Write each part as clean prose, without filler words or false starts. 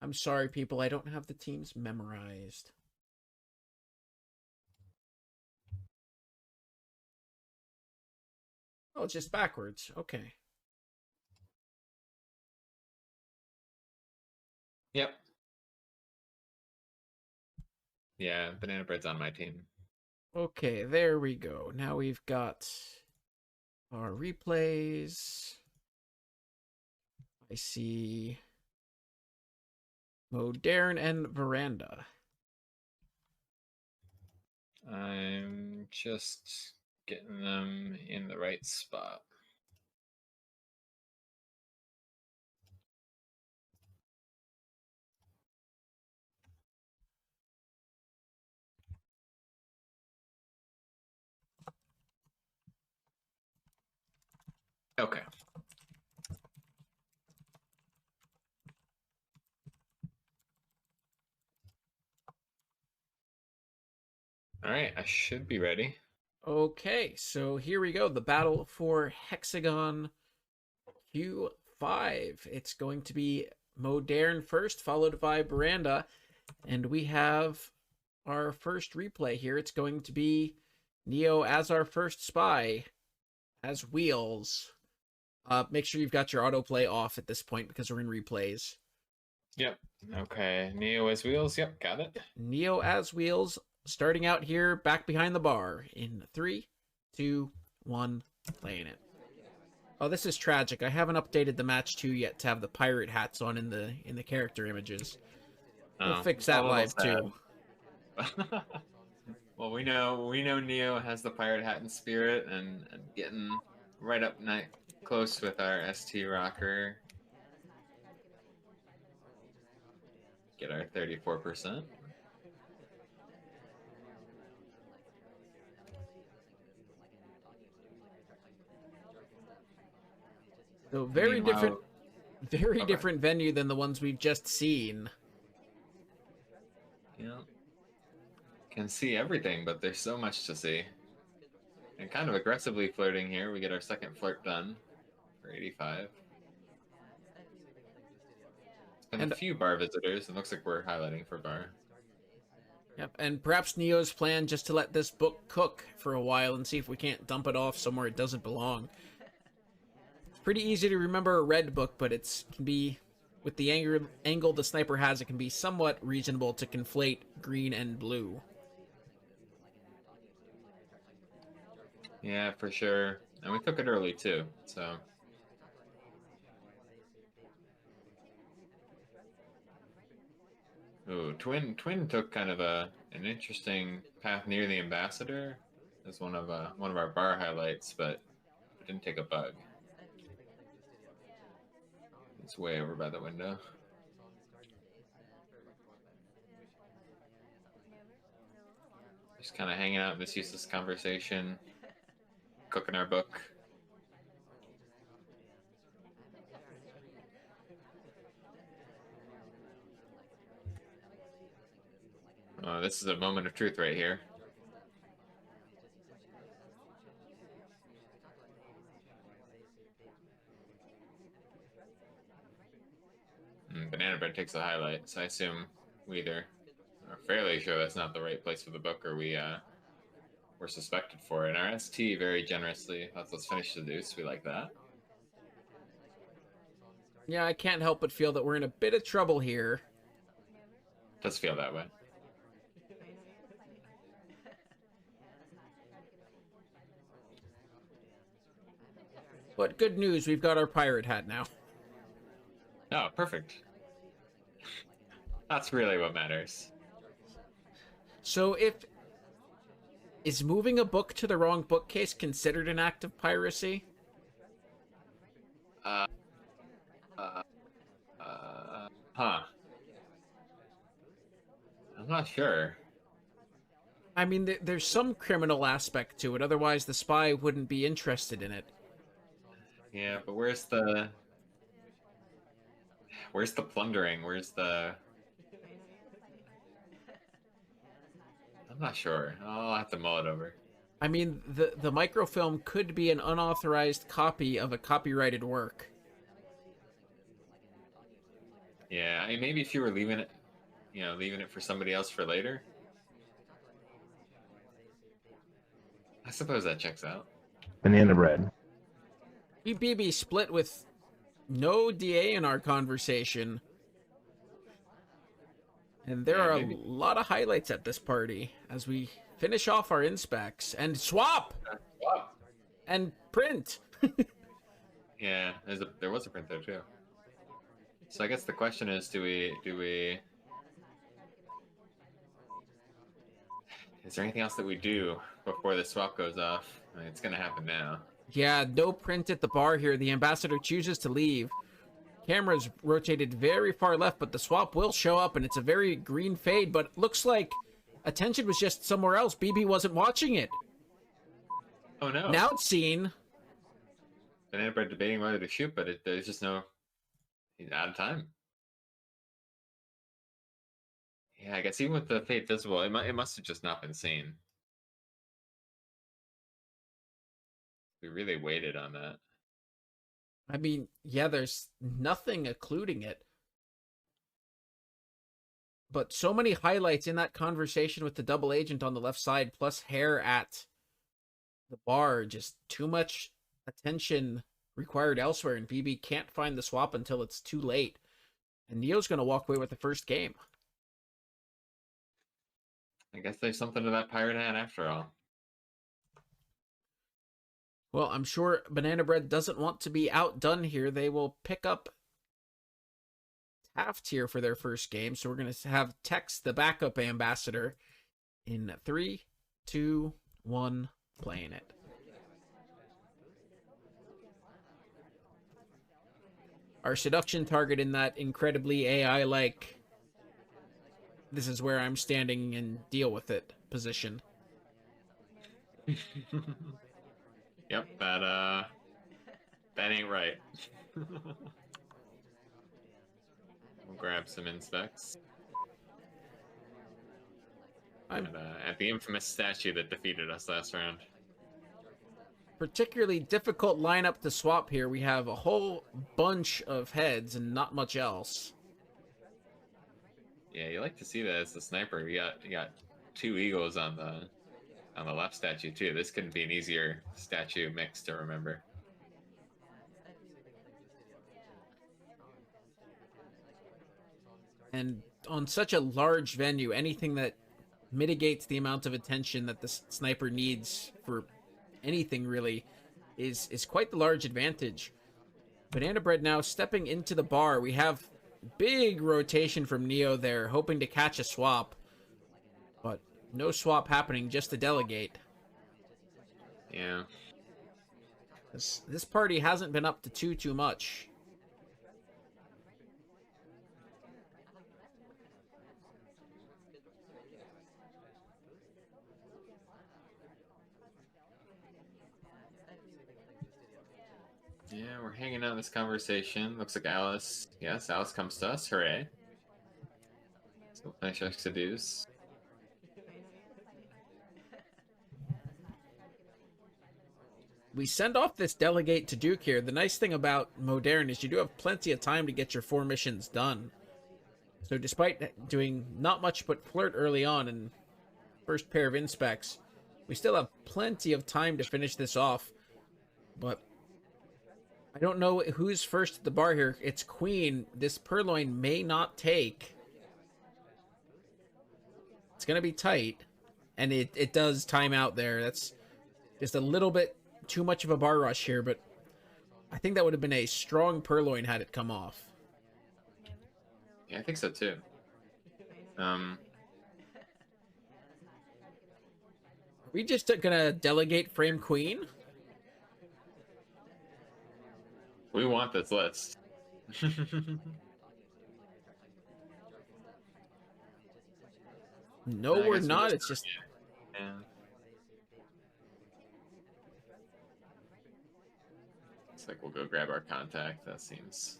I'm sorry, people. I don't have the teams memorized. Oh, it's just backwards. Okay. Yep. Yeah, Banana Bread's on my team. Okay, there we go. Now we've got our replays. I see Modern and Veranda. I'm just getting them in the right spot. Okay. All right, I should be ready. Okay, so here we go. The battle for Hexagon Q5. It's going to be Modern first, followed by Veranda. And we have our first replay here. It's going to be Neo as our first spy, as Wheels. Make sure you've got your autoplay off at this point because we're in replays. Yep. Okay. Neo as Wheels. Yep, got it. Neo as Wheels, starting out here back behind the bar in 3, 2, 1, playing it. Oh, this is tragic. I haven't updated the match 2 yet to have the pirate hats on in the character images. We'll fix that live too. Well, we know Neo has the pirate hat and spirit, and getting right up close with our ST rocker. Get our 34%. So very different venue than the ones we've just seen. Yeah. Can see everything, but there's so much to see. And kind of aggressively flirting here. We get our second flirt done for 85. It's been a few bar visitors. It looks like we're highlighting for bar. Yep, and perhaps Neo's plan just to let this book cook for a while and see if we can't dump it off somewhere it doesn't belong. It's pretty easy to remember a red book, but it can be, with the angle the sniper has, it can be somewhat reasonable to conflate green and blue. Yeah, for sure. And we took it early too, so. Ooh, Twin took kind of an interesting path near the ambassador as one of our bar highlights, but didn't take a bug. It's way over by the window. Just kind of hanging out in this useless conversation, cooking our book. This is a moment of truth right here. Banana Bread takes the highlight, so I assume we either are fairly sure that's not the right place for the book, or we're suspected for it. And our ST very generously lets us finish the deuce. We like that. Yeah, I can't help but feel that we're in a bit of trouble here. Does feel that way. But good news, we've got our pirate hat now. Oh, perfect. That's really what matters. So is moving a book to the wrong bookcase considered an act of piracy? Huh. I'm not sure. I mean, there's some criminal aspect to it, otherwise the spy wouldn't be interested in it. Yeah, but where's the plundering? Where's the... I'm not sure. I'll have to mull it over. I mean, the microfilm could be an unauthorized copy of a copyrighted work. Yeah, I mean, maybe if you were leaving it, leaving it for somebody else for later. I suppose that checks out. Banana bread. BB split with no DA in our conversation. And there Yeah, are maybe. a lot of highlights at this party as we finish off our inspects and swap Wow. and print. Yeah, there was a print there too. So I guess the question is, do we? Is there anything else that we do before the swap goes off? I mean, it's gonna happen now. Yeah, no print at the bar here. The ambassador chooses to leave. Camera's rotated very far left, but the swap will show up, and it's a very green fade, but looks like attention was just somewhere else. BB wasn't watching it. Oh no! Now it's seen. Banana Bread debating whether to shoot, but there's just no. He's out of time. Yeah, I guess even with the fade visible, it must have just not been seen. We really waited on that. I mean, yeah, there's nothing occluding it. But so many highlights in that conversation with the double agent on the left side, plus hair at the bar. Just too much attention required elsewhere, and BB can't find the swap until it's too late. And Neo's going to walk away with the first game. I guess there's something to that pirate hat after all. Well, I'm sure Banana Bread doesn't want to be outdone here. They will pick up Taft here for their first game. So we're going to have Tex, the backup ambassador, in 3, 2, 1, playing it. Our seduction target in that incredibly AI-like, this is where I'm standing and deal with it position. Yep, that ain't right. We'll grab some inspects. At the infamous statue that defeated us last round. Particularly difficult lineup to swap here. We have a whole bunch of heads and not much else. Yeah, you like to see that as the sniper. You got 2 eagles on the left statue too. This couldn't be an easier statue mix to remember. And on such a large venue, anything that mitigates the amount of attention that the sniper needs for anything really is quite the large advantage. Banana Bread now stepping into the bar. We have big rotation from Neo there, hoping to catch a swap. But no swap happening, just a delegate. Yeah. This party hasn't been up to too much. Yeah, we're hanging out in this conversation. Looks like Alice. Yes, Alice comes to us. Hooray. So finish our seduce. We send off this delegate to Duke here. The nice thing about Modern is you do have plenty of time to get your 4 missions done. So despite doing not much but flirt early on in first pair of inspects, we still have plenty of time to finish this off. But I don't know who's first at the bar here. It's Queen. This Purloin may not take. It's going to be tight. And it does time out there. That's just a little bit too much of a bar rush here. But I think that would have been a strong Purloin had it come off. Yeah, I think so too. Are we just going to delegate frame Queen? We want this list. No, we're not. It's just... Yeah. Looks like we'll go grab our contact. That seems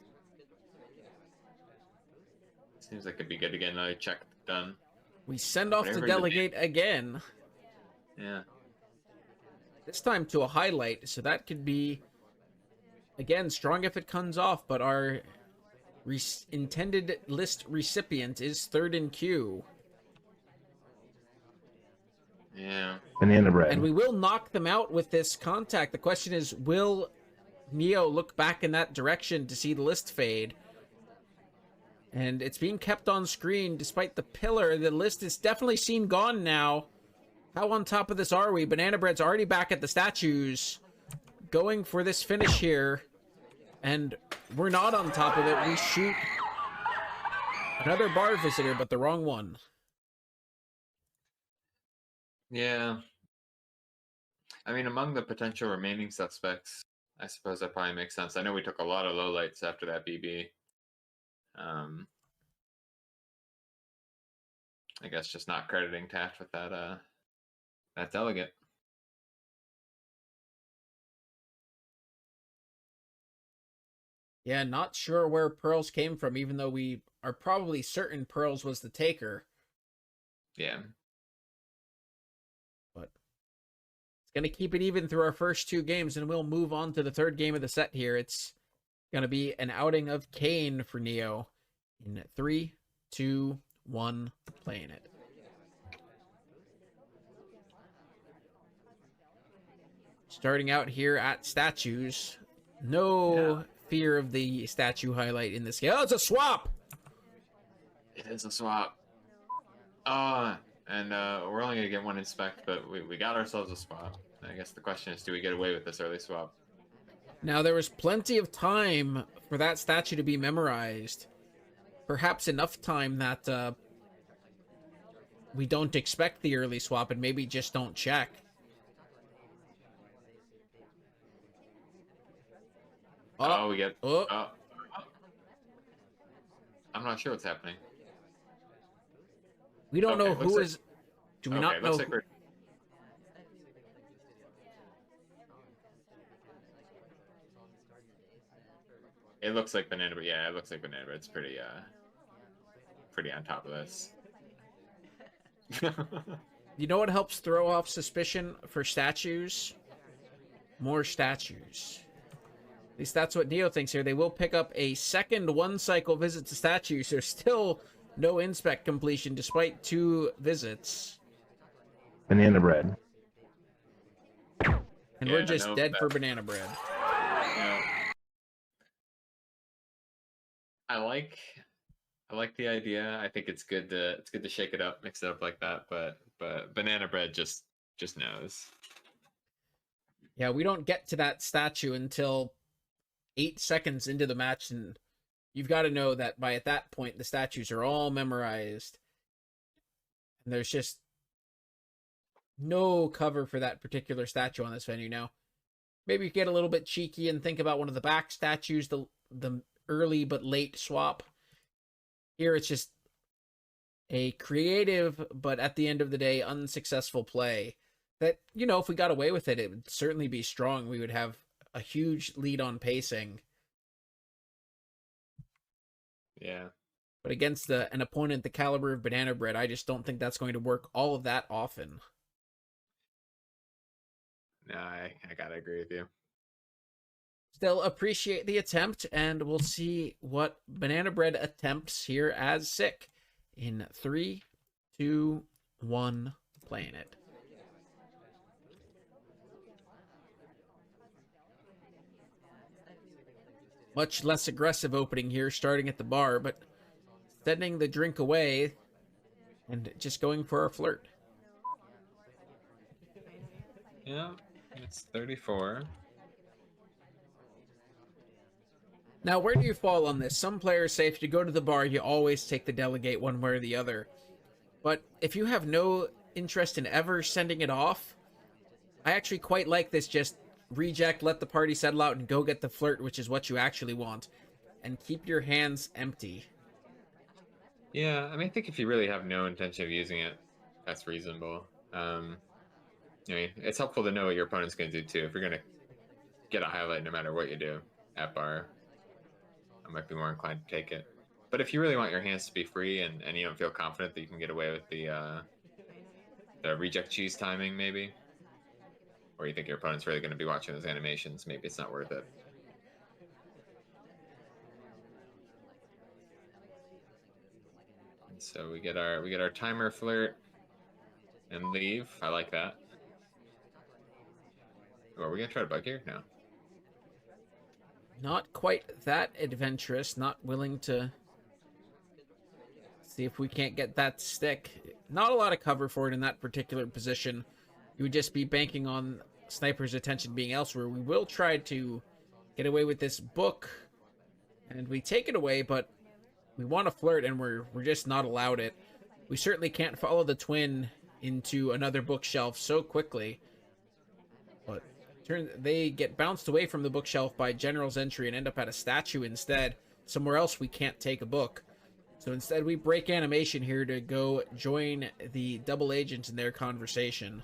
like it'd be good to get another check done. We send off the delegate again. Yeah. This time to a highlight, so that could be, again, strong if it comes off, but our Intended list recipient is third in queue. Yeah. Banana bread. And we will knock them out with this contact. The question is, will Neo look back in that direction to see the list fade? And it's being kept on screen despite the pillar. The list is definitely seen gone now. How on top of this are we? Banana Bread's already back at the statues, going for this finish here. And we're not on top of it. We shoot another bar visitor, but the wrong one. Yeah. I mean, among the potential remaining suspects, I suppose that probably makes sense. I know we took a lot of lowlights after that BB. I guess just not crediting Taft with that that delegate. Yeah, not sure where Pearls came from, even though we are probably certain Pearls was the taker. Yeah. But it's going to keep it even through our first two games, and we'll move on to the third game of the set here. It's going to be an outing of Kane for Neo in 3, 2, 1, playing it. Starting out here at statues. No fear of the statue highlight in this game. Oh, it's a swap! It is a swap. And we're only going to get one inspect, but we got ourselves a swap. I guess the question is, do we get away with this early swap? Now, there was plenty of time for that statue to be memorized. Perhaps enough time that we don't expect the early swap and maybe just don't check. Oh, we get... Oh. I'm not sure what's happening. We don't know who like... is... Do we not know looks like we're... It looks like Banana Bread. Yeah, it looks like Banana Bread. It's pretty on top of this. You know what helps throw off suspicion for statues? More statues. At least that's what Neo thinks here. They will pick up a second one-cycle visit to statues. There's still no inspect completion despite 2 visits. Banana bread. And we're just dead for Banana Bread. Yeah. I like the idea. I think it's good to shake it up, mix it up like that. But Banana Bread just knows. Yeah, we don't get to that statue until 8 seconds into the match, and you've got to know that by at that point the statues are all memorized, and there's just no cover for that particular statue on this venue. Now, maybe you get a little bit cheeky and think about one of the back statues, the early but late swap. Here it's just a creative, but at the end of the day, unsuccessful play. That, you know, if we got away with it, it would certainly be strong. We would have a huge lead on pacing. Yeah. But against an opponent the caliber of Banana Bread, I just don't think that's going to work all of that often. No, I gotta agree with you. Still appreciate the attempt, and we'll see what Banana Bread attempts here as Sick in 3, 2, 1, playing it. Much less aggressive opening here, starting at the bar, but sending the drink away and just going for a flirt. Yeah, it's 34. Now, where do you fall on this? Some players say if you go to the bar, you always take the delegate one way or the other. But if you have no interest in ever sending it off, I actually quite like this just reject, let the party settle out, and go get the flirt, which is what you actually want. And keep your hands empty. Yeah, I mean, I think if you really have no intention of using it, that's reasonable. I mean, it's helpful to know what your opponent's going to do, too. If you're going to get a highlight no matter what you do at bar, I might be more inclined to take it. But if you really want your hands to be free and you don't feel confident that you can get away with the reject cheese timing, maybe, or you think your opponent's really going to be watching those animations, maybe it's not worth it. So we get our timer flirt and leave. I like that. Oh, are we gonna try to bug here? No. Not quite that adventurous, not willing to see if we can't get that to stick. Not a lot of cover for it in that particular position. You would just be banking on Sniper's attention being elsewhere. We will try to get away with this book, and we take it away, but we want to flirt, and we're just not allowed it. We certainly can't follow the twin into another bookshelf so quickly. But they get bounced away from the bookshelf by General's entry and end up at a statue instead. Somewhere else we can't take a book. So instead we break animation here to go join the double agents in their conversation.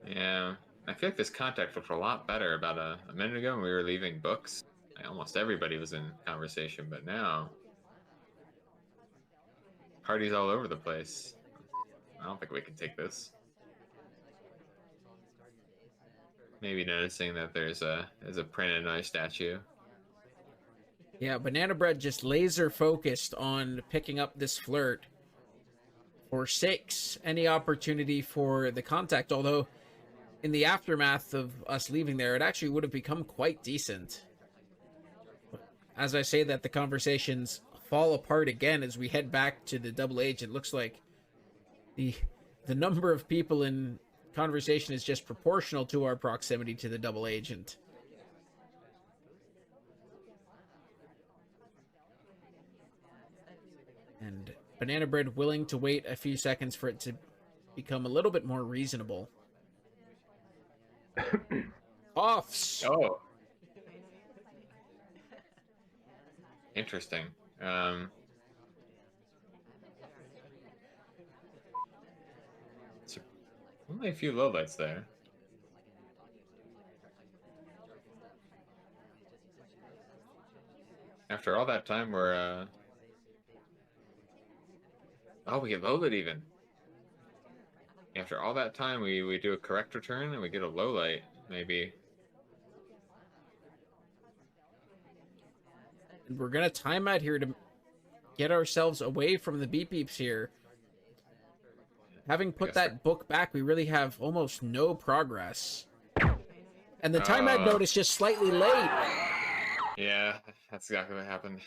Yeah. I feel like this contact looked a lot better about a minute ago when we were leaving books. Almost everybody was in conversation, but now parties all over the place. I don't think we can take this. Maybe noticing that there's a print and nice statue. Yeah, Banana Bread just laser focused on picking up this flirt. Forsakes any opportunity for the contact, although in the aftermath of us leaving there, it actually would have become quite decent. As I say that, the conversations fall apart again as we head back to the double agent. Looks like the number of people in conversation is just proportional to our proximity to the double agent. And Banana Bread willing to wait a few seconds for it to become a little bit more reasonable. Offs! Oh. Interesting. So only a few lowlights there. After all that time, we're oh, we get lowlit even. After all that time, we do a correct return and we get a lowlight, maybe. And we're gonna time out here to get ourselves away from the beep beeps here. Having put that book back, we really have almost no progress. And the timeout note is just slightly late. Yeah, that's exactly what happened.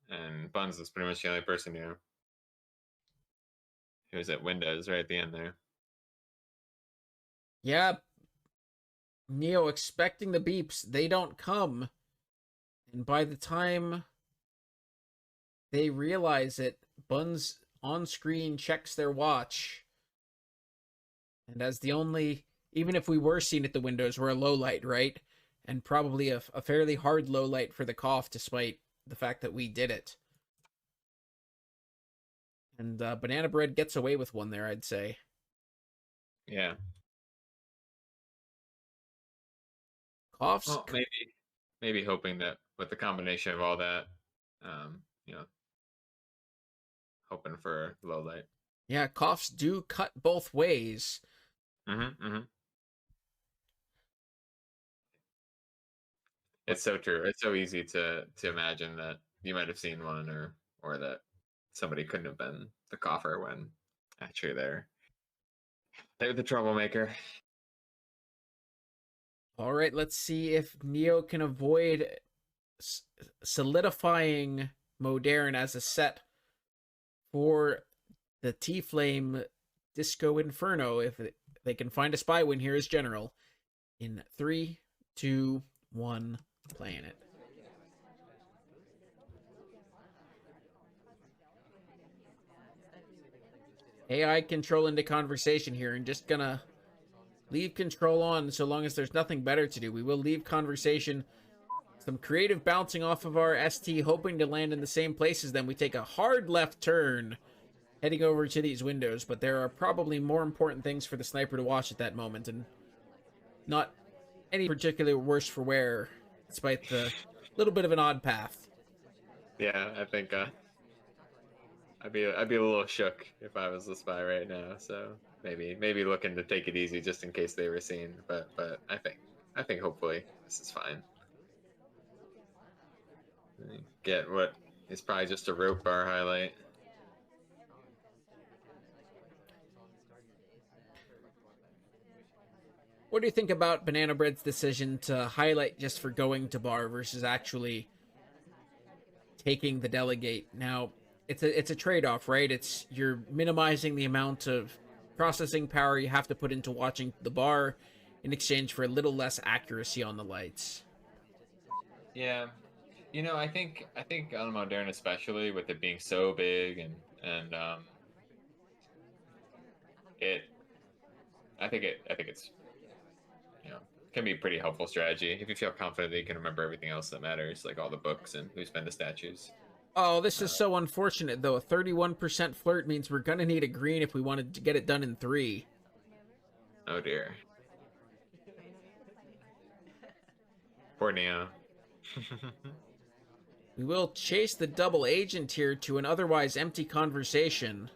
And Buns is pretty much the only person here. He was at Windows right at the end there. Yeah. Neo expecting the beeps. They don't come. And by the time they realize it, Buns on screen checks their watch. And as the only, even if we were seen at the windows, we're a low light, right? And probably a fairly hard low light for the cough, despite the fact that we did it. And Banana Bread gets away with one there, I'd say. Yeah. Coughs. Well, maybe hoping that with the combination of all that, you know, hoping for low light. Yeah, coughs do cut both ways. It's so true. It's so easy to imagine that you might have seen one or that somebody couldn't have been the cougher when actually they're the troublemaker. All right, let's see if Neo can avoid solidifying Modern as a set for the T-Flame Disco Inferno. If they can find a spy win here as General. In 3, 2, 1, playing it. AI control into conversation here, and just gonna leave control on so long as there's nothing better to do. We will leave conversation. Some creative bouncing off of our ST, hoping to land in the same places. Then we take a hard left turn, heading over to these windows. But there are probably more important things for the sniper to watch at that moment, and not any particular worse for wear, despite the little bit of an odd path. Yeah, I think I'd be a little shook if I was the spy right now. So maybe looking to take it easy just in case they were seen. But I think hopefully this is fine. Get what It's probably just a rope bar highlight. What do you think about Banana Bread's decision to highlight just for going to bar versus actually taking the delegate? Now, it's a trade-off, right? It's you're minimizing the amount of processing power you have to put into watching the bar in exchange for a little less accuracy on the lights. Yeah, you know, I think on Modern, especially with it being so big and it, I think it's you know can be a pretty helpful strategy if you feel confident that you can remember everything else that matters, like all the books and who's been the statues. Oh, this is so unfortunate, though. A 31% flirt means we're going to need a green if we wanted to get it done in 3. Oh dear. Poor Neo. We will chase the double agent here to an otherwise empty conversation.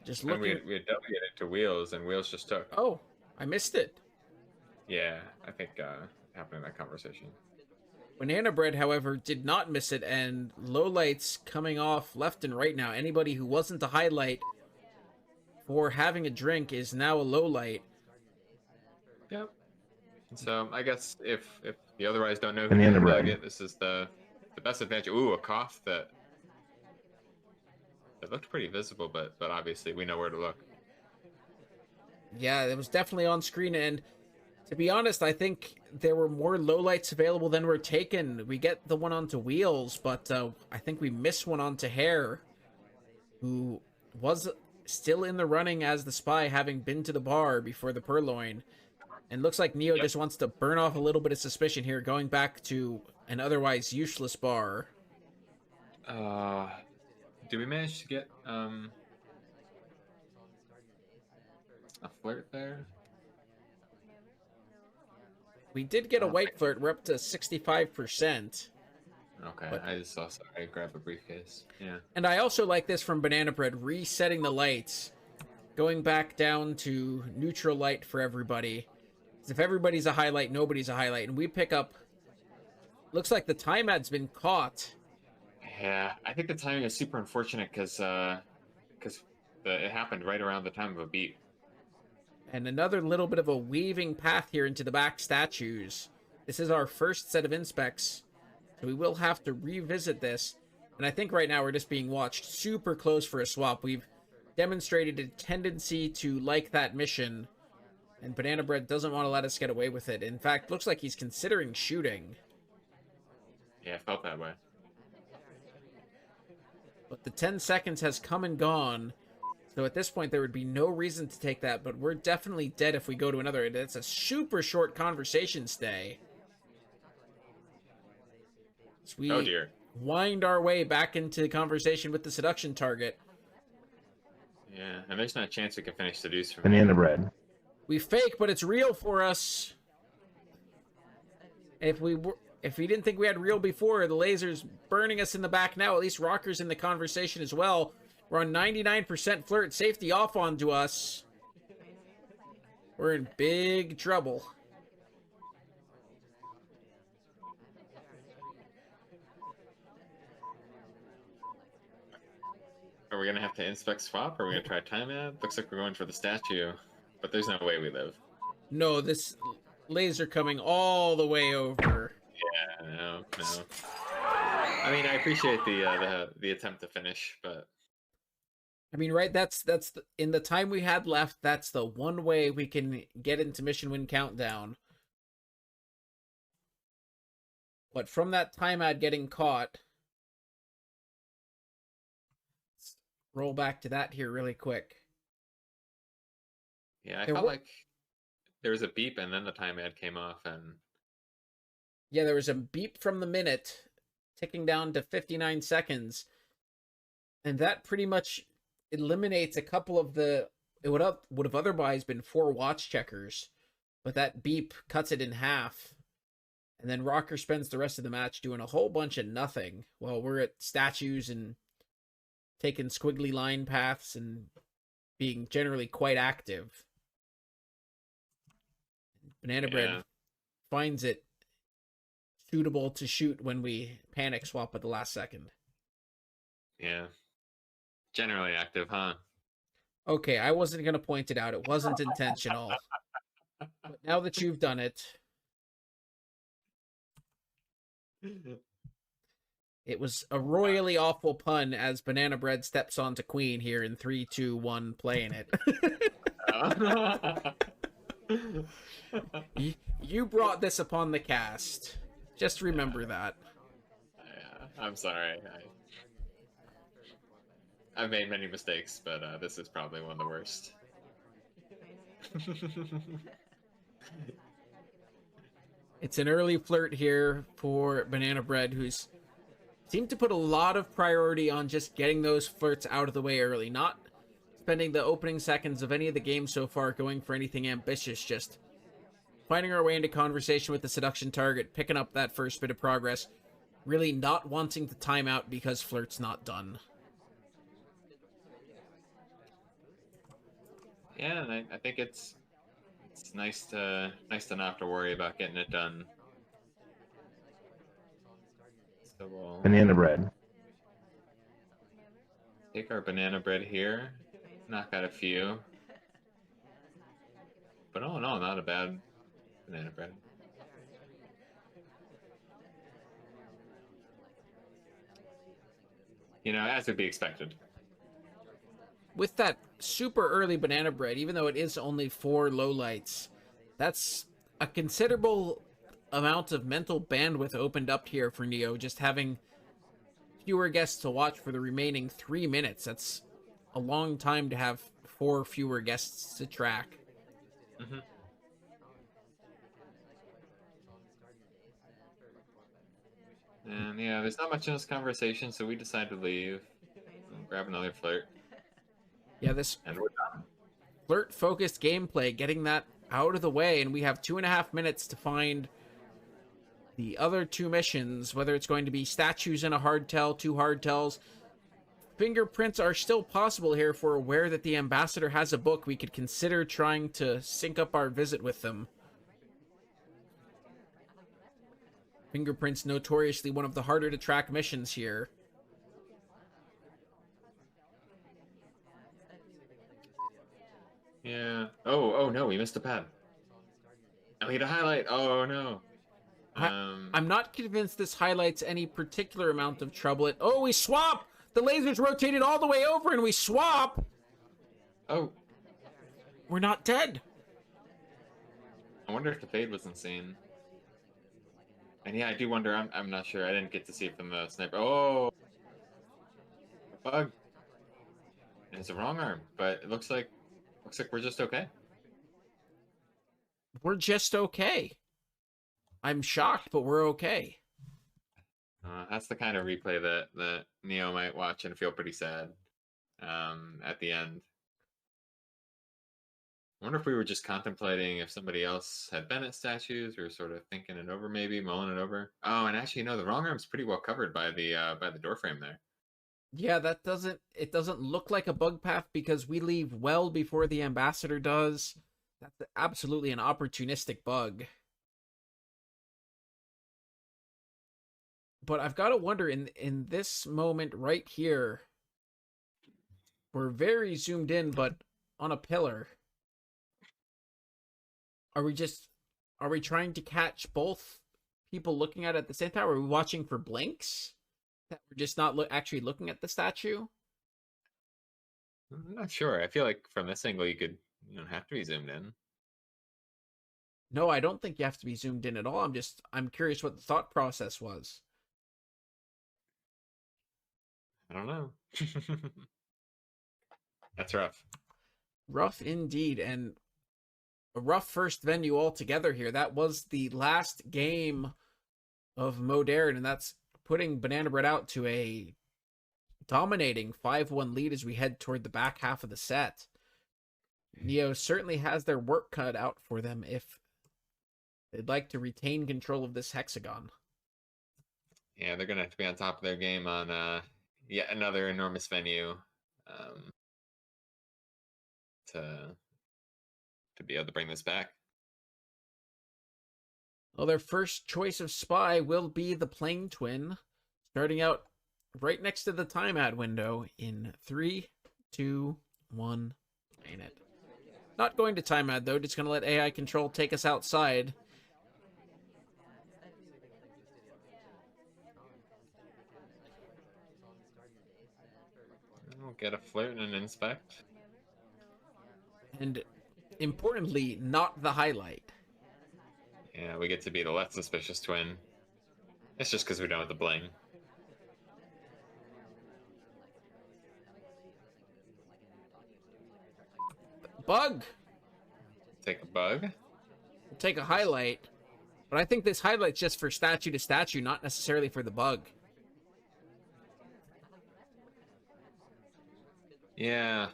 Just And looking. we had delegated to Wheels, and Wheels just took. Oh, I missed it. Yeah, I think happened in that conversation. Banana Bread, however, did not miss it, and lowlights coming off left and right now. Anybody who wasn't a highlight for having a drink is now a lowlight. Yep. So I guess if you otherwise don't know who Banana the bread. delegate, this is the best advantage. Ooh, a cough that looked pretty visible, but obviously we know where to look. Yeah, it was definitely on screen, and to be honest, I think there were more lowlights available than were taken. We get the one onto Wheels, but I think we miss one onto Hair, who was still in the running as the spy, having been to the bar before the purloin. And looks like Neo just wants to burn off a little bit of suspicion here, going back to an otherwise useless bar. Do we manage to get a flirt there? We did get a white flirt. We're up to 65%. Okay, But- I just saw. Sorry, grab a briefcase. Yeah. And I also like this from Banana Bread, resetting the lights, going back down to neutral light for everybody. If everybody's a highlight, nobody's a highlight. And we pick up, looks like the time ad's been caught. Yeah, I think the timing is super unfortunate because it happened right around the time of a beat. And another little bit of a weaving path here into the back statues. This is our first set of inspects, so we will have to revisit this. And I think right now we're just being watched super close for a swap. We've demonstrated a tendency to like that mission, and Banana Bread doesn't want to let us get away with it. In fact, looks like he's considering shooting. Yeah, it felt that way. But the 10 seconds has come and gone. So at this point, there would be no reason to take that, but we're definitely dead if we go to another. It's a super short conversation stay. So we Oh dear. wind our way back into the conversation with the seduction target. Yeah, and there's not a chance we can finish seduce from Banana bread. We fake, but it's real for us. If we didn't think we had real before, the laser's burning us in the back now. At least Rocker's in the conversation as well. We're on 99% flirt. Safety off onto us. We're in big trouble. Are we gonna have to inspect swap? Or are we gonna try time ad? Looks like we're going for the statue, but there's no way we live. No, this laser coming all the way over. Yeah, no. I mean, I appreciate the attempt to finish, but I mean, right? That's in the time we had left. That's the one way we can get into mission win countdown. But from that time ad getting caught, let's roll back to that here really quick. yeah, I There felt wa- like there was a beep and then the time ad came off, and Yeah, there was a beep from the minute, ticking down to 59 seconds, and that pretty much eliminates a couple of the. It would have otherwise been 4 watch checkers, but that beep cuts it in half. And then Rocker spends the rest of the match doing a whole bunch of nothing while we're at statues and taking squiggly line paths and being generally quite active. Banana Bread finds it suitable to shoot when we panic swap at the last second. Yeah. Generally active, huh? Okay, I wasn't going to point it out. It wasn't intentional. But now that you've done it, it was a royally awful pun as Banana Bread steps onto Queen here in 3, 2, 1, playing it. You brought this upon the cast. Just remember that. Yeah, I'm sorry. I've made many mistakes, but this is probably one of the worst. It's an early flirt here for Banana Bread, who's seemed to put a lot of priority on just getting those flirts out of the way early, not spending the opening seconds of any of the games so far going for anything ambitious, just finding our way into conversation with the seduction target, picking up that first bit of progress, really not wanting to time out because flirt's not done. Yeah, and I think it's nice to not have to worry about getting it done. So we'll Banana Bread. take our Banana Bread here, knock out a few. But oh no, not a bad Banana Bread. You know, as would be expected. With that super early Banana Bread, even though it is only 4 lowlights, that's a considerable amount of mental bandwidth opened up here for Neo, just having fewer guests to watch for the remaining 3 minutes. That's a long time to have 4 fewer guests to track. Mm-hmm. And yeah, there's not much in this conversation, so we decide to leave. We'll grab another flirt. Yeah, this And we're done. flirt-focused gameplay, getting that out of the way, and we have 2.5 minutes to find the other 2 missions, whether it's going to be statues in a hardtail, 2 hardtails. Fingerprints are still possible here if we're aware that the ambassador has a book. We could consider trying to sync up our visit with them. Fingerprints notoriously one of the harder to track missions here. Yeah. Oh no, we missed a pad. I need a highlight. Oh no. I'm not convinced this highlights any particular amount of trouble. Oh, we swap! The laser's rotated all the way over and we swap! Oh. We're not dead. I wonder if the fade was insane. And yeah, I do wonder. I'm not sure. I didn't get to see it from the sniper. Oh, bug. And it's the wrong arm, but it looks like we're just okay. We're just okay. I'm shocked, but we're okay. That's the kind of replay that Neo might watch and feel pretty sad at the end. I wonder if we were just contemplating if somebody else had Bennett statues. We were sort of thinking it over, maybe mulling it over. Oh, and actually, no, the wrong arm's pretty well covered by the door frame there. Yeah, it doesn't look like a bug path because we leave well before the ambassador does. That's absolutely an opportunistic bug. But I've got to wonder in this moment right here, we're very zoomed in, but on a pillar. Are we trying to catch both people looking at it at the same time? Are we watching for blinks? That we're just not actually looking at the statue? I'm not sure. I feel like from this angle, you don't have to be zoomed in. No, I don't think you have to be zoomed in at all. I'm curious what the thought process was. I don't know. That's rough. Rough indeed, and a rough first venue altogether here. That was the last game of Modern, and that's putting Banana Bread out to a dominating 5-1 lead as we head toward the back half of the set. Neo certainly has their work cut out for them if they'd like to retain control of this Hexagon. Yeah, they're going to have to be on top of their game on yet another enormous venue to be able to bring this back. Well, their first choice of spy will be the Plane Twin, starting out right next to the time ad window in 3, 2, 1, ain't it? Not going to time ad though, just gonna let AI control take us outside. We'll get a flirt and an inspect. And importantly, not the highlight. Yeah, we get to be the less suspicious twin. It's just because we're done with the bling. Bug! Take a bug. We'll take a highlight. But I think this highlight's just for statue to statue, not necessarily for the bug. Yeah,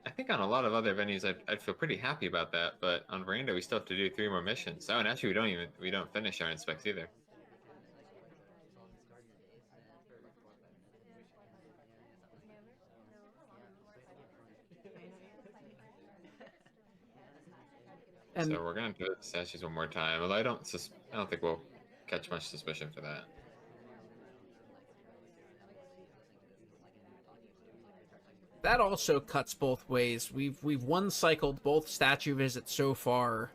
I think on a lot of other venues, I'd feel pretty happy about that. But on Veranda, we still have to do 3 more missions. Oh, and actually, we don't finish our inspects either. And so we're gonna do the statues one more time. Although I don't think we'll catch much suspicion for that. that also cuts both ways. We've one cycled both statue visits so far.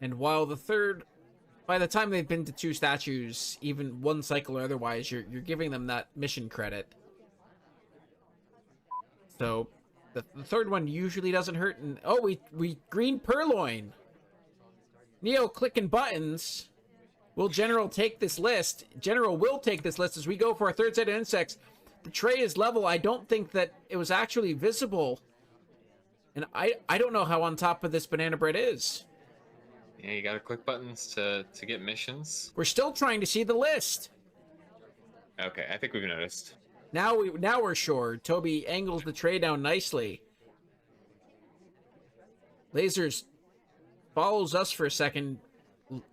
And while the third, by the time they've been to 2 statues, even one cycle or otherwise, you're giving them that mission credit. So the third one usually doesn't hurt. And oh, we green purloin. Neo clicking buttons. Will General take this list? General will take this list as we go for our third set of insects. The tray is level. I don't think that it was actually visible. And I don't know how on top of this banana bread is. Yeah, you gotta click buttons to get missions. We're still trying to see the list. Okay, I think we've noticed. Now we're sure. Toby angles the tray down nicely. Lasers follows us for a second,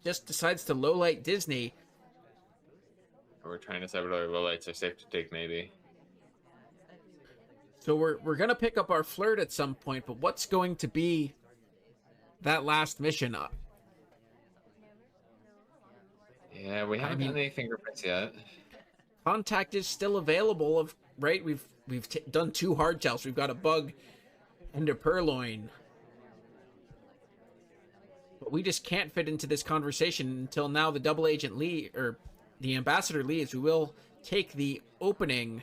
just decides to lowlight Disney. We're trying to decide what other lowlights are safe to take, maybe. So we're gonna pick up our flirt at some point, but what's going to be that last mission up? Yeah, we haven't done any fingerprints yet. Contact is still available. Right, we've done 2 hardtails. We've got a bug and a purloin. But we just can't fit into this conversation until now. The double agent Lee, or the ambassador leaves. We will take the opening,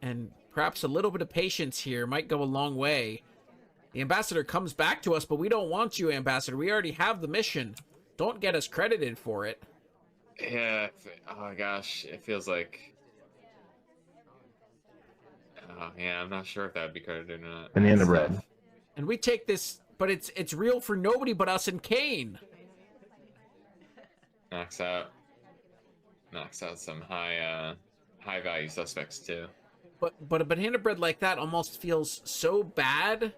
and perhaps a little bit of patience here might go a long way. The ambassador comes back to us, but we don't want you, ambassador. We already have the mission. Don't get us credited for it. Yeah, oh my gosh, it feels like... yeah, I'm not sure if that would be credited or not. Banana bread. And we take this, but it's real for nobody but us and Kane. Knocks out some high value suspects too. But a banana bread like that almost feels so bad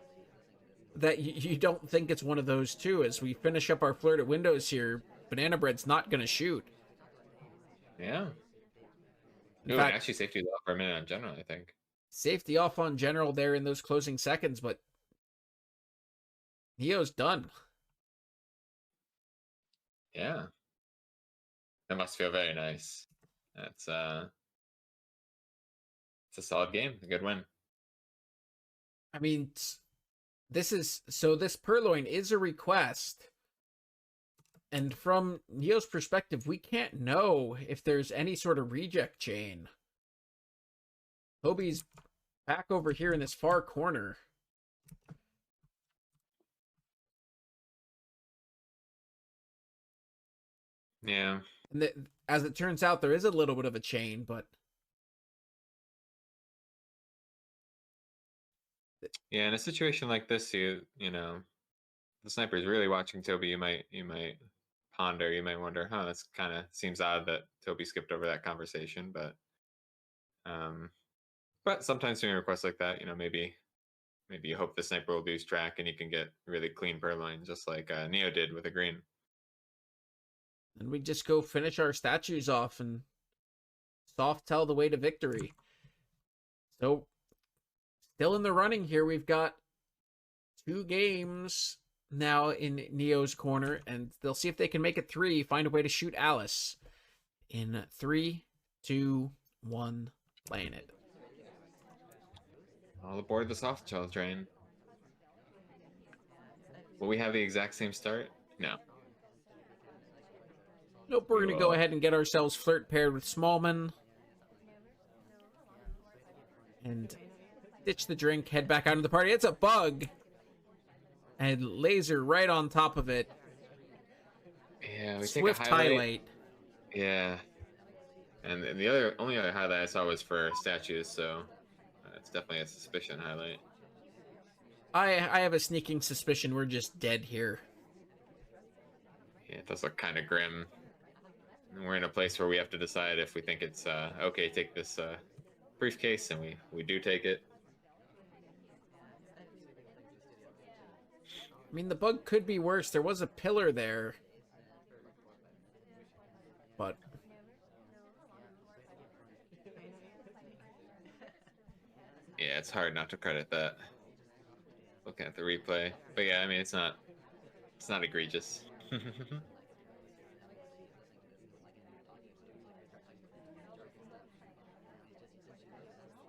that you don't think it's one of those 2. As we finish up our flirt at windows here, banana bread's not gonna shoot. Yeah. In Ooh, fact, actually safety off for a minute on general, I think. Safety off on general there in those closing seconds, but Neo's done. Yeah. That must feel very nice. That's it's a solid game, a good win. I mean, this purloin is a request. And from Neo's perspective, we can't know if there's any sort of reject chain. Toby's back over here in this far corner. Yeah. And as it turns out, there is a little bit of a chain, but... Yeah, in a situation like this, you know, the sniper is really watching Toby. You might ponder, you might wonder, huh, that's kind of seems odd that Toby skipped over that conversation, but sometimes doing requests like that, you know, maybe you hope the sniper will lose track and you can get really clean purloin, just like Neo did with a green. And we just go finish our statues off and soft tell the way to victory. So, still in the running here, we've got 2 games now in Neo's corner, and they'll see if they can make it 3, find a way to shoot Alice. In 3, 2, 1, playing it. All aboard the soft shell train. Will we have the exact same start? No. Nope, we're going to go Cool. ahead and get ourselves Flirt paired with Smallman. And ditch the drink, head back out of the party. It's a bug! And laser right on top of it. Yeah, we Swift take a highlight. Yeah. And the only other highlight I saw was for statues, so it's definitely a suspicion highlight. I have a sneaking suspicion we're just dead here. Yeah, it does look kind of grim. We're in a place where we have to decide if we think it's okay, take this briefcase, and we do take it. I mean, the bug could be worse. There was a pillar there. But Yeah, it's hard not to credit that. Looking at the replay. But yeah, I mean, it's not egregious.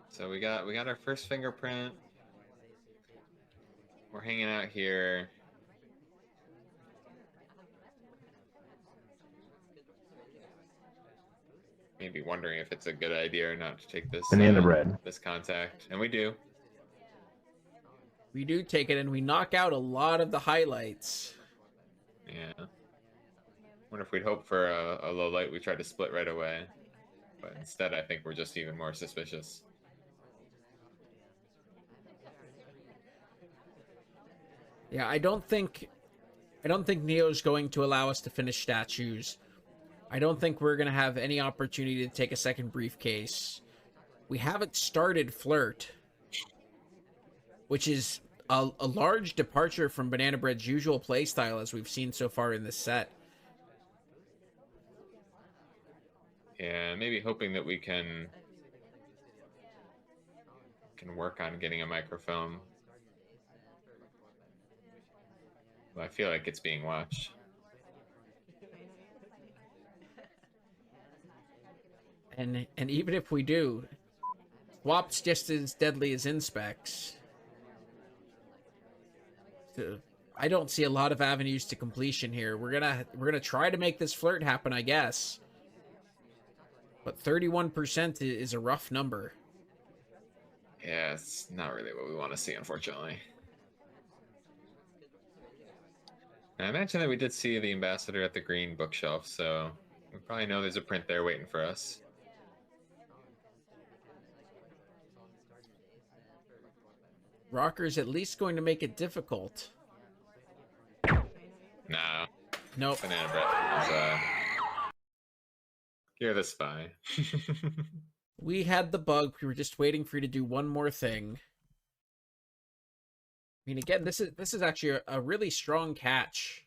So we got our first fingerprint. We're hanging out here. Maybe wondering if it's a good idea or not to take this Banana bread. this contact, and we do. we do take it, and we knock out a lot of the highlights. Yeah. Wonder if we'd hope for a low light. We tried to split right away, but instead, I think we're just even more suspicious. Yeah, I don't think Neo's going to allow us to finish statues. I don't think we're going to have any opportunity to take a second briefcase. We haven't started Flirt, which is a large departure from Banana Bread's usual playstyle as we've seen so far in this set. Yeah, maybe hoping that we can work on getting a microfilm. Well, I feel like it's being watched. And even if we do, Swap's just as deadly as Inspecs. So I don't see a lot of avenues to completion here. We're gonna try to make this Flirt happen, I guess. But 31% is a rough number. Yeah, it's not really what we want to see, unfortunately. I imagine that we did see the ambassador at the green bookshelf, so we probably know there's a print there waiting for us. Rocker's at least going to make it difficult. Nah, Nope. Banana Bread is you're the spy. We had the bug. We were just waiting for you to do one more thing. I mean, again, this is actually a really strong catch.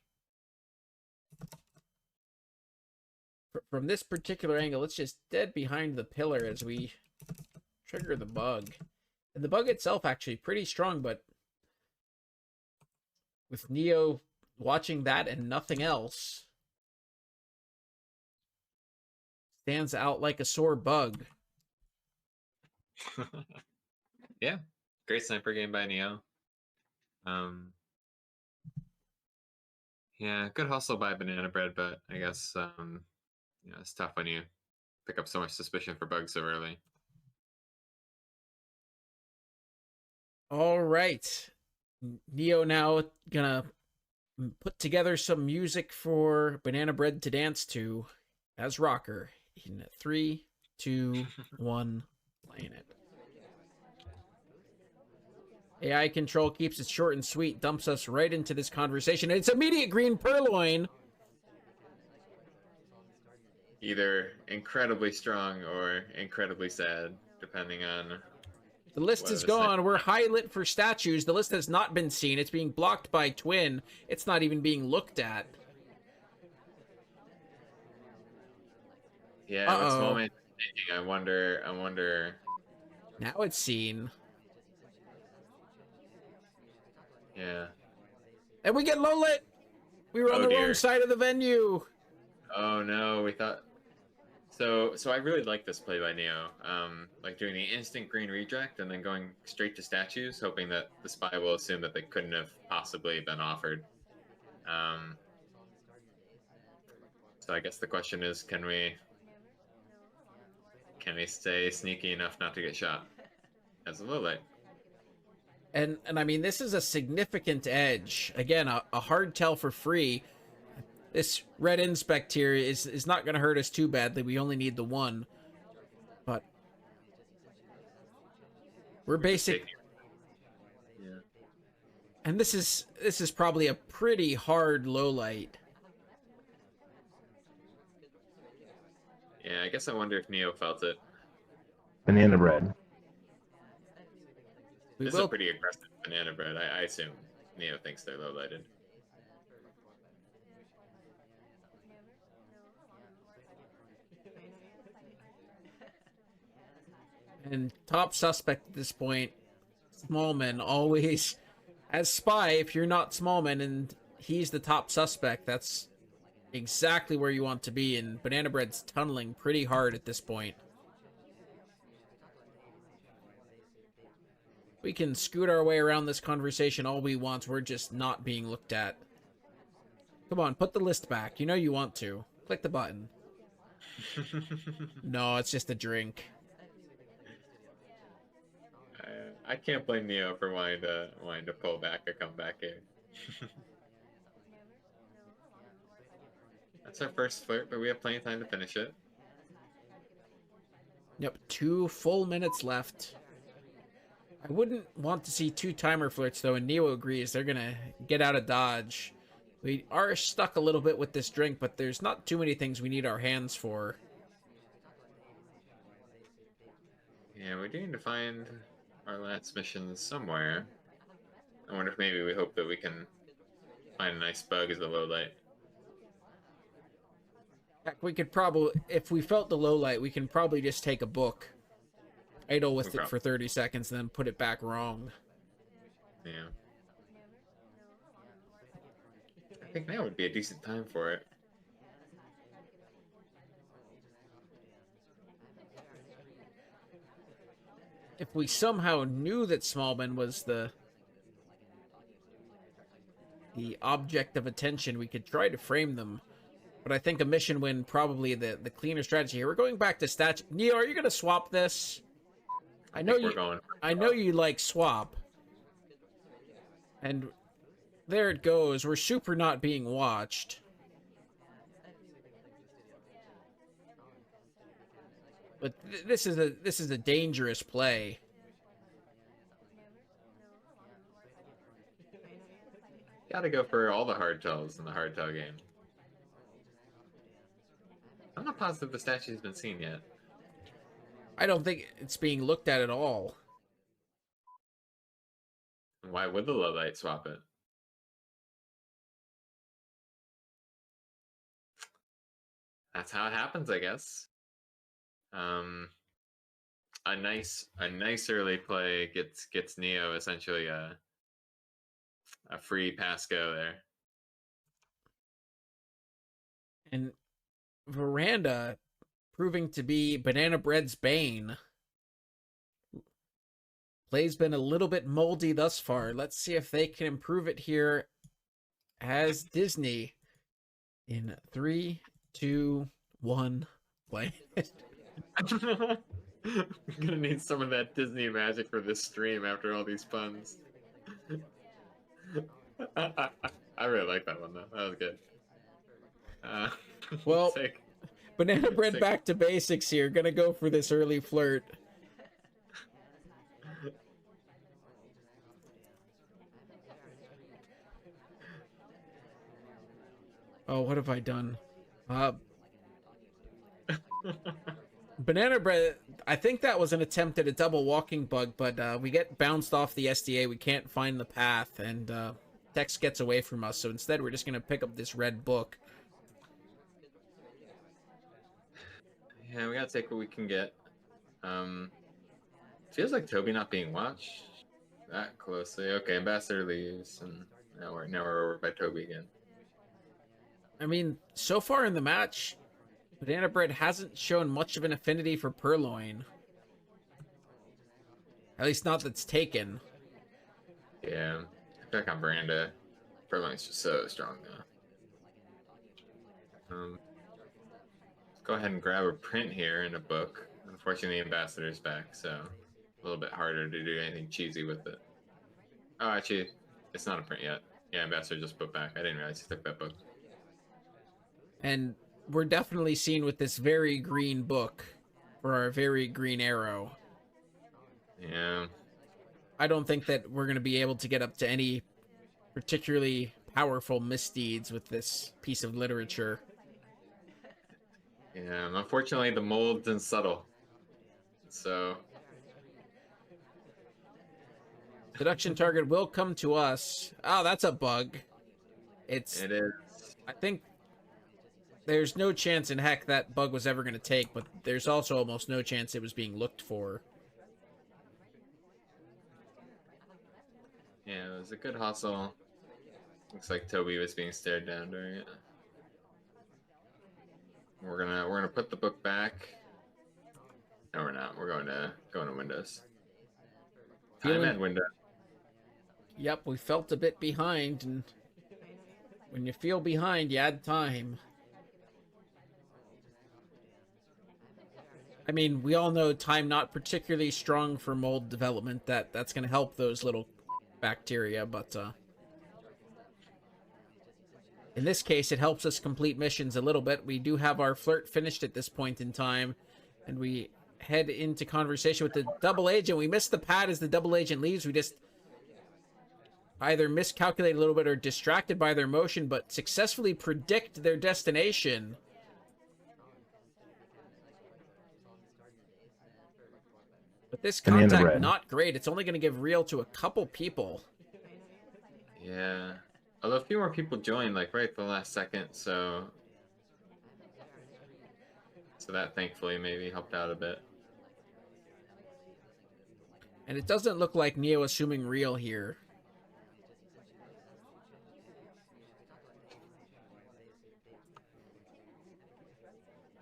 From this particular angle, it's just dead behind the pillar as we trigger the bug. And the bug itself actually pretty strong, but with Neo watching that and nothing else, stands out like a sore bug. Yeah, great sniper game by Neo. Yeah, good hustle by Banana Bread, but I guess you know, it's tough when you pick up so much suspicion for bugs so early. All right. Neo now gonna put together some music for Banana Bread to dance to as Rocker in 3, 2, 1, playing it. AI control keeps it short and sweet, dumps us right into this conversation, and it's immediate green purloin. Either incredibly strong or incredibly sad, depending on The list what is the gone. sniper- We're high lit for statues. The list has not been seen. It's being blocked by Twin. It's not even being looked at. Yeah, what's moment thinking? I wonder. Now it's seen. Yeah. And we get low lit! We were on the wrong side of the venue! Oh no, we thought... So I really like this play by Neo. Like doing the instant green redirect and then going straight to statues, hoping that the spy will assume that they couldn't have possibly been offered. So I guess the question is, can we stay sneaky enough not to get shot as a low light? And I mean, this is a significant edge. Again, a hard tell for free. This red inspect here is not going to hurt us too badly. We only need the one. But we're basic. Yeah. And this is probably a pretty hard low light. Yeah, I guess I wonder if Neo felt it. Banana bread. This is a pretty aggressive banana bread. I assume Neo thinks they're low lighted. And top suspect at this point, Smallman, always as spy. If you're not Smallman and he's the top suspect, that's exactly where you want to be. And Banana Bread's tunneling pretty hard at this point. We can scoot our way around this conversation all we want. We're just not being looked at. Come on, put the list back. You know you want to. Click the button. No, it's just a drink. I can't blame Neo for wanting to pull back or come back here. That's our first flirt, but we have plenty of time to finish it. Yep, 2 full minutes left. I wouldn't want to see 2 timer flirts, though, and Neo agrees. They're gonna get out of Dodge. We are stuck a little bit with this drink, but there's not too many things we need our hands for. Yeah, we do need to find our last missions somewhere. I wonder if maybe we hope that we can find a nice bug as a low light. Heck, we could probably, if we felt the low light, we can probably just take a book, idle with it for 30 seconds, and then put it back wrong. Yeah. I think now would be a decent time for it. If we somehow knew that Smallman was the object of attention, we could try to frame them. But I think a mission win probably the cleaner strategy here. We're going back to statue. Neo, are you going to swap this? I know you like swap. And there it goes. We're super not being watched. But this is a dangerous play. Gotta go for all the hard tells in the hard tell game. I'm not positive the statue's been seen yet. I don't think it's being looked at all. Why would the low light swap it? That's how it happens, I guess. A nice early play gets Neo essentially a free pass go there. And Veranda proving to be Banana Bread's bane. Play's been a little bit moldy thus far. Let's see if they can improve it here as Disney in 3, 2, 1, play. I'm gonna need some of that Disney magic for this stream after all these puns. I really like that one though. That was good. Well, Banana Bread back to basics here. Gonna go for this early flirt. Oh, what have I done? Banana Bread, I think that was an attempt at a double walking bug, but we get bounced off the SDA. We can't find the path, and text gets away from us. So instead, we're just going to pick up this red book. Yeah, we got to take what we can get. Feels like Toby not being watched that closely. Okay, Ambassador leaves, and Now we're over by Toby again. I mean, so far in the match, Banana Bread hasn't shown much of an affinity for Purloin. At least not that's taken. Yeah, I feel like on Veranda, Furlong's just so strong now. Let's go ahead and grab a print here in a book. Unfortunately, the Ambassador's back, so a little bit harder to do anything cheesy with it. Oh, actually, it's not a print yet. Yeah, Ambassador just put back. I didn't realize he took that book. And we're definitely seen with this very green book for our very green arrow. Yeah. I don't think that we're going to be able to get up to any particularly powerful misdeeds with this piece of literature. Yeah, unfortunately, the mold's in subtle. So. Seduction target will come to us. Oh, that's a bug. It is. I think there's no chance in heck that bug was ever going to take, but there's also almost no chance it was being looked for. Yeah, it was a good hustle. Looks like Toby was being stared down during it. We're gonna put the book back. No, we're not. We're going to Windows. Time and window. Yep, we felt a bit behind, and when you feel behind, you add time. I mean, we all know time not particularly strong for mold development. That's going to help those little bacteria, but in this case, it helps us complete missions a little bit. We do have our flirt finished at this point in time, and we head into conversation with the double agent. We miss the pad as the double agent leaves. We just either miscalculate a little bit or distracted by their motion, but successfully predict their destination. But this contact, not great. It's only going to give real to a couple people. Yeah. Although a few more people joined, like, right at the last second, so that thankfully maybe helped out a bit. And it doesn't look like Neo assuming real here.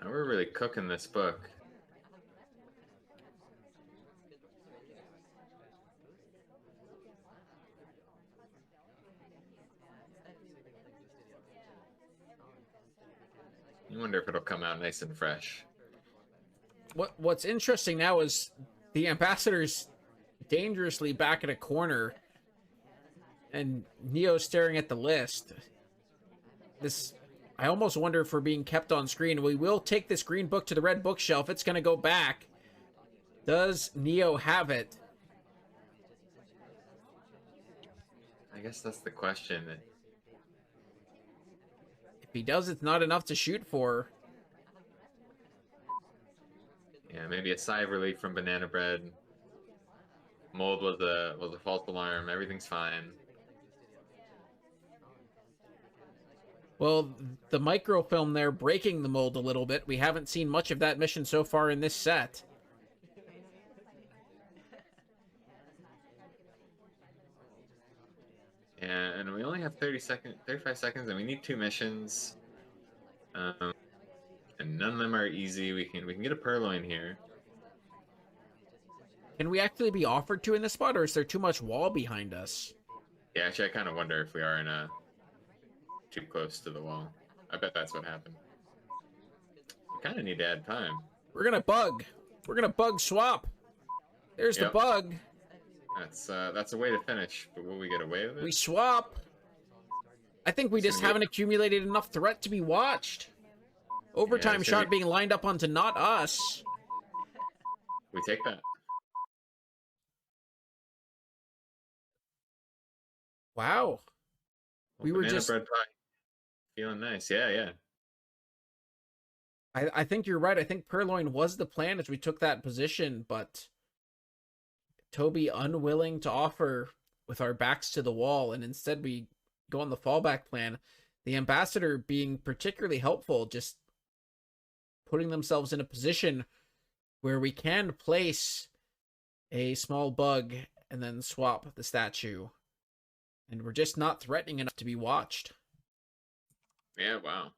Now we're really cooking this book. I wonder if it'll come out nice and fresh. What's interesting now is the Ambassador's dangerously back in a corner, and Neo's staring at the list. I almost wonder if we're being kept on screen. We will take this green book to the red bookshelf. It's going to go back. Does Neo have it? I guess that's the question. If he does, it's not enough to shoot for. Yeah, maybe a sigh of relief from Banana Bread. Mold was a false alarm. Everything's fine. Well, the microfilm there breaking the mold a little bit. We haven't seen much of that mission so far in this set. Yeah, and we only have 35 seconds, and we need 2 missions. And none of them are easy. We can get a Purloin here. Can we actually be offered to in this spot, or is there too much wall behind us? Yeah, actually, I kind of wonder if we are too close to the wall. I bet that's what happened. We kind of need to add time. We're gonna bug. We're gonna bug swap. There's the bug. That's a way to finish, but will we get away with it? We swap. I think we just haven't accumulated enough threat to be watched. Overtime shot being lined up onto not us. We take that. Wow. Well, we were just bread pie. Feeling nice. Yeah. I think you're right. I think Purloin was the plan as we took that position, but Toby unwilling to offer with our backs to the wall, and instead we go on the fallback plan. The Ambassador being particularly helpful, just putting themselves in a position where we can place a small bug and then swap the statue. And we're just not threatening enough to be watched. Yeah, wow.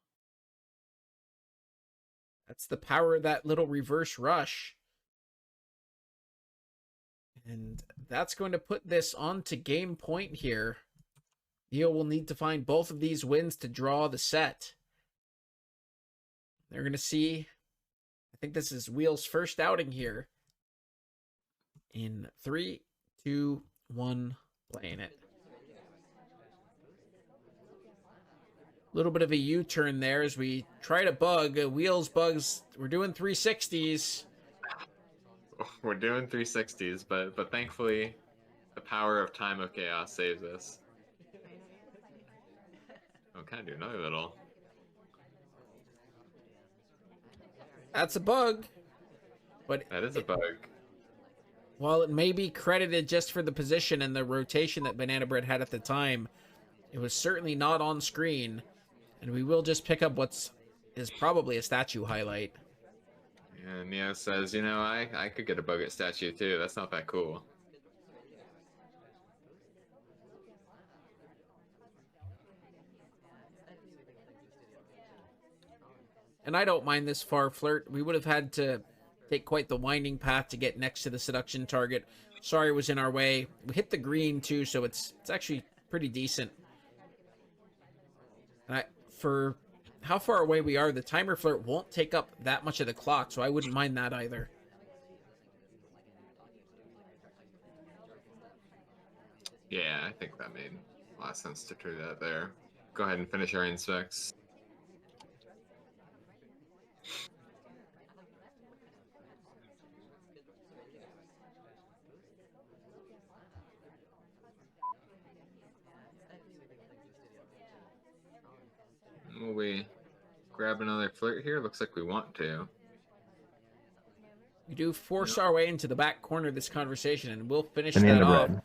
That's the power of that little reverse rush. And that's going to put this onto game point here. Neo will need to find both of these wins to draw the set. They're going to see, I think this is Wheel's first outing here. In 3, 2, 1, playing it. A little bit of a U-turn there as we try to bug. Wheels bugs. We're doing 360s. We're doing 360s, but thankfully, the power of Time of Chaos saves us. I'm kind of do another little. That's a bug. But That is a bug. while it may be credited just for the position and the rotation that Banana Bread had at the time, it was certainly not on screen. And we will just pick up what's is probably a statue highlight. Yeah, Neo says, you know, I could get a bug at statue too. That's not that cool. And I don't mind this far flirt. We would have had to take quite the winding path to get next to the seduction target. Sorry it was in our way. We hit the green too, so it's actually pretty decent. And for how far away we are, the timer flirt won't take up that much of the clock, so I wouldn't mind that either. Yeah, I think that made a lot of sense to do that there. Go ahead and finish our inspects. Will we grab another flirt here? Looks like we want to. We do force our way into the back corner of this conversation, and we'll finish Banana that off. bread.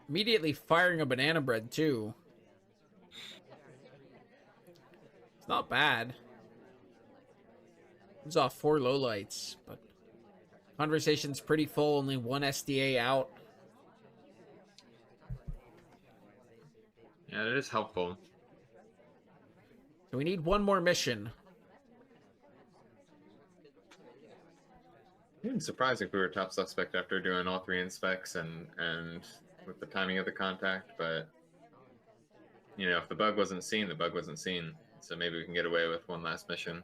Immediately firing a banana bread, too. It's not bad. It's off 4 lowlights, but conversation's pretty full, only 1 SDA out. Yeah, it is helpful. So we need 1 more mission. I'm surprised if we were top suspect after doing all 3 inspects and with the timing of the contact, but you know, if the bug wasn't seen, the bug wasn't seen. So maybe we can get away with 1 last mission.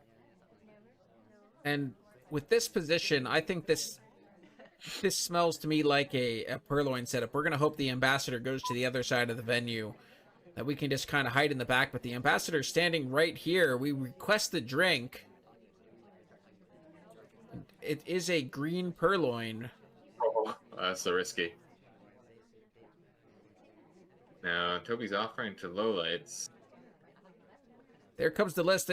And with this position, I think this smells to me like a purloin setup. We're going to hope the ambassador goes to the other side of the venue, that we can just kind of hide in the back. But the ambassador standing right here, we request the drink. It is a green purloin. Oh, that's so risky. Now, Toby's offering to lowlights. There comes the list.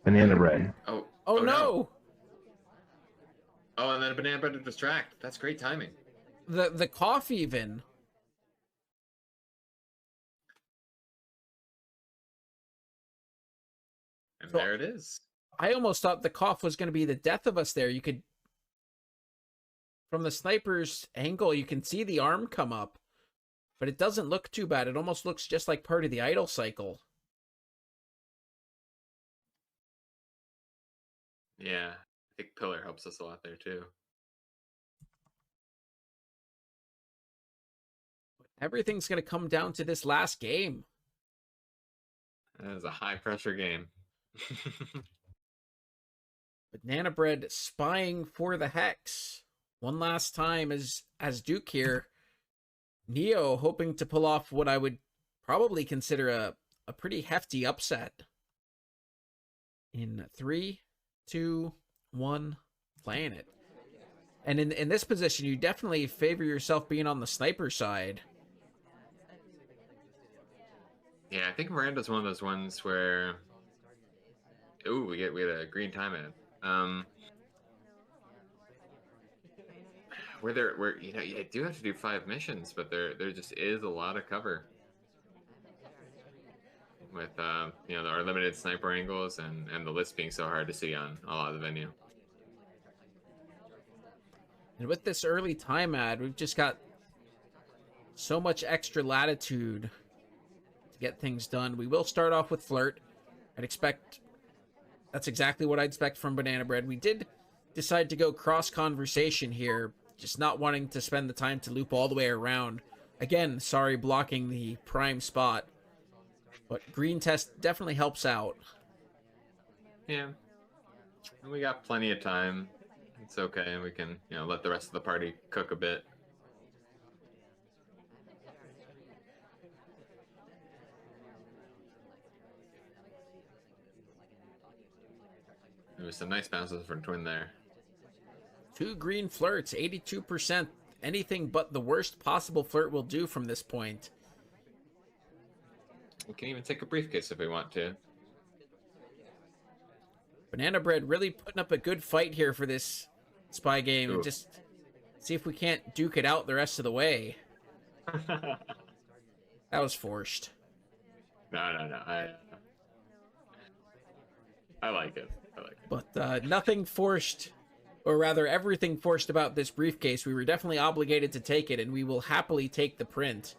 Banana bread. Oh no! Oh, and then a banana bread to distract. That's great timing. The cough even. And So- there it is. I almost thought the cough was going to be the death of us there. You could, from the sniper's angle, you can see the arm come up, but it doesn't look too bad. It almost looks just like part of the idle cycle. Yeah, I think Pillar helps us a lot there too. Everything's going to come down to this last game. That is a high pressure game. Banana Bread spying for the Hex. One last time as Duke here. Neo hoping to pull off what I would probably consider a pretty hefty upset. In 3, 2, 1, playing it. And in this position, you definitely favor yourself being on the sniper side. Yeah, I think Miranda's one of those ones where, ooh, we had a green time in. Where you know, you do have to do 5 missions, but there just is a lot of cover with you know, our limited sniper angles and the list being so hard to see on a lot of the venue. And with this early time ad, we've just got So much extra latitude to get things done. We will start off with Flirt. I'd expect... That's exactly what I'd expect from Banana Bread. We did decide to go cross-conversation here, just not wanting to spend the time to loop all the way around. Again, sorry blocking the prime spot. But green test definitely helps out. Yeah. And we got plenty of time. It's okay. We can, let the rest of the party cook a bit. There was some nice bounces from Twin there. 2 green flirts, 82%. Anything but the worst possible flirt will do from this point. We can even take a briefcase if we want to. Banana Bread really putting up a good fight here for this spy game. Ooh. Just see if we can't duke it out the rest of the way. That was forced. No. I like it. But nothing forced, or rather everything forced about this briefcase. We were definitely obligated to take it, and we will happily take the print.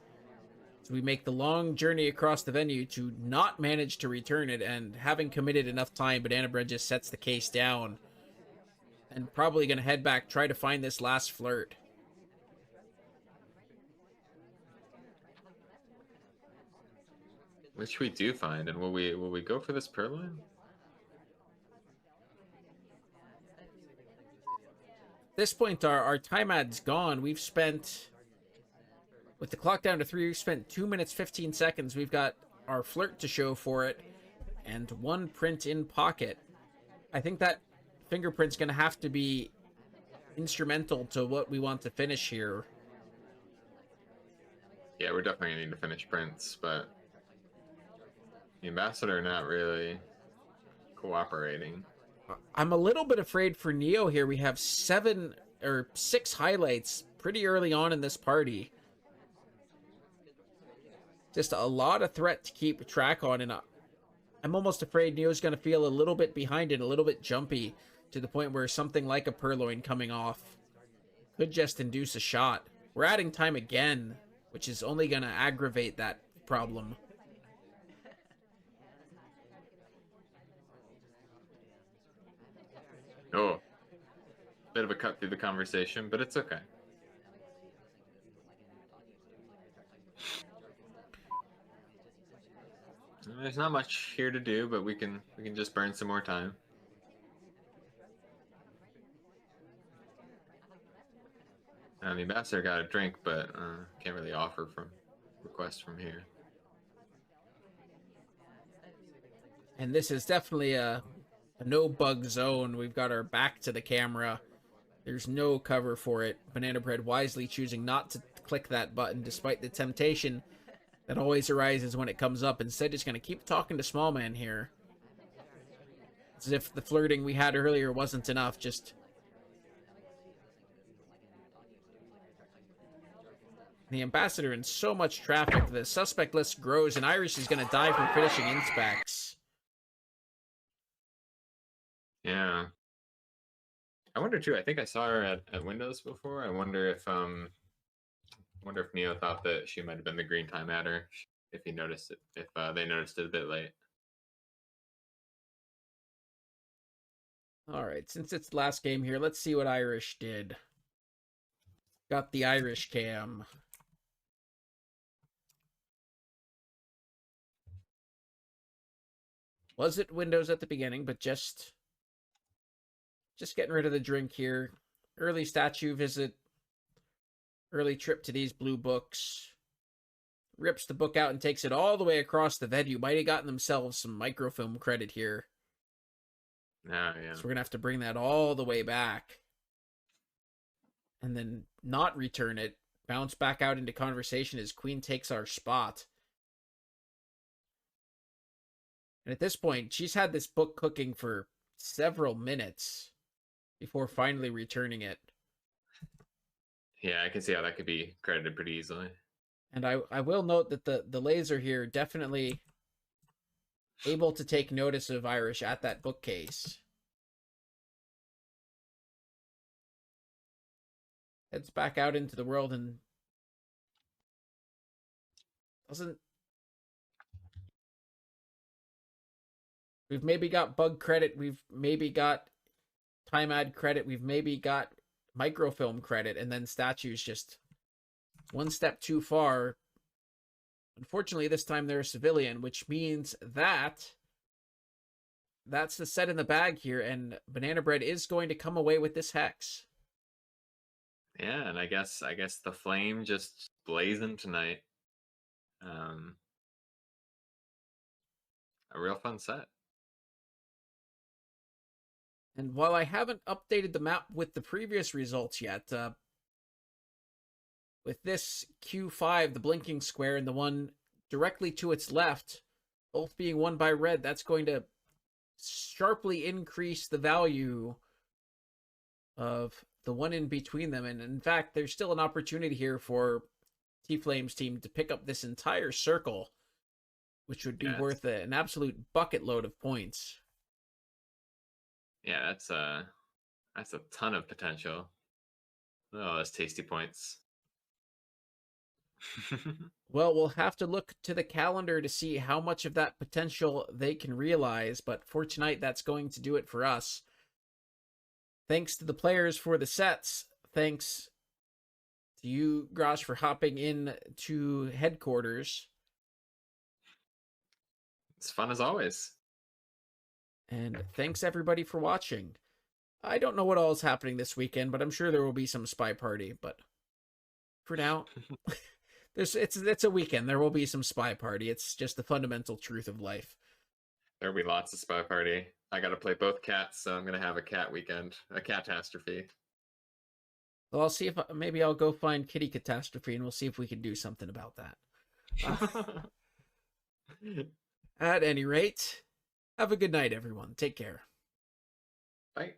So we make the long journey across the venue to not manage to return it, and having committed enough time, Banana Bread just sets the case down. And probably going to head back, try to find this last flirt. Which we do find, and will we go for this purloin? At this point, our time ad's gone. We've spent, with the clock down to 3, we've spent 2 minutes 15 seconds. We've got our flirt to show for it, and 1 print in pocket. I think that fingerprint's going to have to be instrumental to what we want to finish here. Yeah, we're definitely gonna need to finish prints, but the ambassador not really cooperating. I'm a little bit afraid for Neo here. We have 6 highlights pretty early on in this party. Just a lot of threat to keep track on, and I'm almost afraid Neo's going to feel a little bit behind and a little bit jumpy to the point where something like a purloin coming off could just induce a shot. We're adding time again, which is only going to aggravate that problem. Oh, bit of a cut through the conversation, but it's okay. There's not much here to do, but we can just burn some more time. The ambassador got a drink, but can't really offer from request from here. And this is definitely a no-bug zone. We've got our back to the camera. There's no cover for it. Banana Bread wisely choosing not to click that button despite the temptation that always arises when it comes up. Instead, just going to keep talking to Small Man here. It's as if the flirting we had earlier wasn't enough. Just... The ambassador in so much traffic. The suspect list grows, and Irish is going to die from finishing inspects. Yeah. I wonder too. I think I saw her at Windows before. I wonder if Neo thought that she might have been the green time adder. If he noticed it, if they noticed it a bit late. All right, since it's the last game here, let's see what Irish did. Got the Irish cam. Was it Windows at the beginning, but just getting rid of the drink here. Early statue visit. Early trip to these blue books. Rips the book out and takes it all the way across the venue. Might have gotten themselves some microfilm credit here. Yeah. So we're going to have to bring that all the way back. And then not return it. Bounce back out into conversation as Queen takes our spot. And at this point, she's had this book cooking for several minutes before finally returning it. Yeah, I can see how that could be credited pretty easily. And I will note that the laser here definitely able to take notice of Irish at that bookcase. Heads back out into the world and doesn't. We've maybe got bug credit. We've maybe got time ad credit. We've maybe got microfilm credit, and then statues just one step too far. Unfortunately, this time they're a civilian, which means that that's the set in the bag here, and Banana Bread is going to come away with this hex. Yeah, and I guess the flame just blazing tonight. A real fun set. And while I haven't updated the map with the previous results yet, with this Q5, the blinking square, and the one directly to its left, both being won by red, that's going to sharply increase the value of the one in between them. And in fact, there's still an opportunity here for T-Flame's team to pick up this entire circle, which would be worth an absolute bucket load of points. Yeah, that's a ton of potential. Oh, that's tasty points. Well, we'll have to look to the calendar to see how much of that potential they can realize, but for tonight, that's going to do it for us. Thanks to the players for the sets. Thanks to you, Grosh, for hopping in to headquarters. It's fun as always. And thanks everybody for watching. I don't know what all is happening this weekend, but I'm sure there will be some spy party. But for now, it's a weekend. There will be some spy party. It's just the fundamental truth of life. There'll be lots of spy party. I got to play both cats, so I'm gonna have a cat weekend, a catastrophe. Well, I'll see if maybe I'll go find Kitty Catastrophe, and we'll see if we can do something about that. At any rate, have a good night, everyone. Take care. Bye.